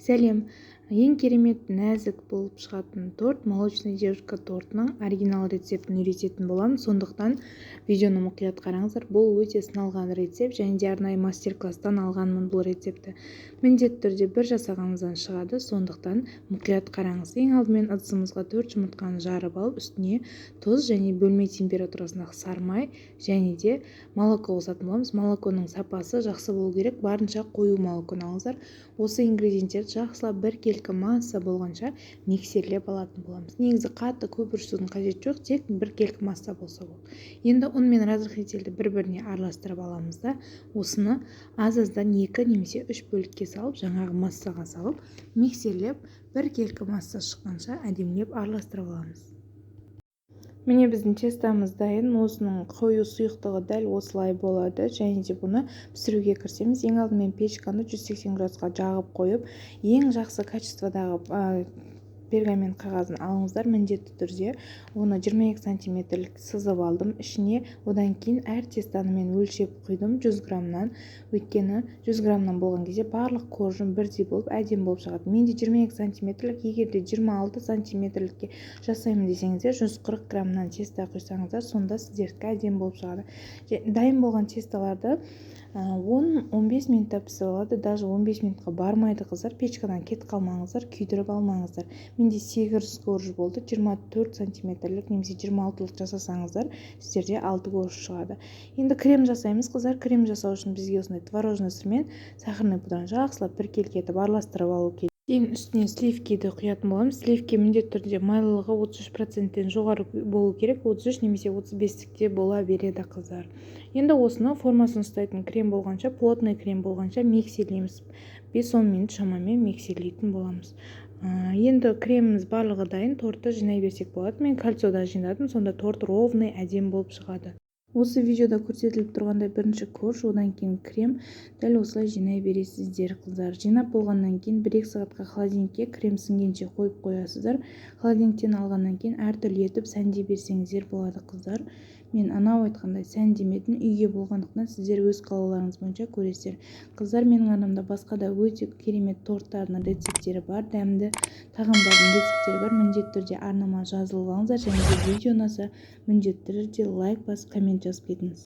Сәлем. Ең керемет нәзік болып шығатын торт молочная девушка тортының оригинал рецептін үйрететін боламын. Сондықтан видеоны мұқият қараңыздар. Бұл өте сыналған рецепт және де арнайы мастер-класстан алғанмын бұл рецепті. Міндетті түрде бір жасағаныңыздан шығады, сондықтан мұқият қараңыз. Ең алдымен ыдысымызға 4 жұмыртқаны жарып алып, үстіне тұз және бөлме температурасындағы сары май және де молоко қосатын боламыз. Молоконың сапасы жақсы болу керек, барынша қою молоконы алыңыздар. Осы ингредиенттерді жақсылап біркелкі масса болғанша миксерлеп алатын боламыз. Негізі қатты көп үрісудің қажеті жоқ, тек біркелкі масса болса болды. Енді ұн мен разрыхлительді бір-біріне араластырып аламыз да, осыны аз-аздан 2 немесе 3 бөлікке салып, жаңағы массаға салып, миксерлеп біркелкі масса шыққанша әдемілеп араластырып аламыз. Міне біздің тестамыз дайын. Осының қою сұйықтығы дәл осылай болады. Және де бұны пісіруге кірісеміз. Ең алдымен печканы 180 градусқа жағып қойып, ең жақсы качестводағы пергамент қағазын алыңыздар. Міндетті түрде оны 22 сантиметрлік сызып алдым. Ішіне одан кейін әр тестаны мен өлшеп құйдым 100 граммнан. Өйткені 100 граммнан болған кезде барлық қоржын бірдей болып әдемі болып шығады. Менде 22 сантиметрлік, егер де 26 сантиметрлікке жасаймын десеңіздер 140 граммнан теста құйсаңыздар, сонда сіздердікі әдемі болып шығады. Дайын болған тесталарды 10-15 минутта пісіп алады. Даже 15 минутқа бармайды қыздар. Печкадан кетіп қалмаңыздар, күйдіріп алмаңыздар. Менде 8 корж болды. 24 сантиметрлік немесе 26-лық жасасаңыздар, сіздерде 6 корж шығады. Енді крем жасаймыз қыздар. Крем жасау үшін бізге осындай творожный сыр мен сахарный пудраны жақсылап біркелкі етіп араластырып алу керек. Кейін үстіне сливкиді құятын боламыз. Сливки міндетті түрде майлылығы 33%-тен жоғары болу керек, 33 немесе 35-тікте бола береді қыздар. Енді осыны формасын ұстайтын крем болғанша, плотный крем болғанша миксерлейміз. 5-10 минут шамамен миксерлейтін боламыз. Енді креміміз барлығы дайын, тортты жинай берсек болады. Мен кольцода жинадым, сонда торт ровный, әдемі болып шығады. Осы видеода көрсетіліп тұрғандай бірінші корж, одан кейін крем, дәл осылай жинай бересіздер қыздар. Жинап болғаннан кейін 1-2 сағатқа холодильникке крем сіңгенше қойып қоясыздар. Холодильниктен алғаннан кейін әртүрлі етіп сәнде берсеңіздер болады қыздар. Мен анау айтқандай сәндемедім, үйге болғандықтан сіздер өз қалауларыңыз бойынша көресіздер. Қыздар, менің арнамда басқа да өте керемет торттардың рецепттері бар, дәмді тағамдардың рецепттері бар. Міндетті түрде арнама жазылып алыңыздар және де видео ұнаса міндетті түрде лайк басып коммент жазып кетіңіз.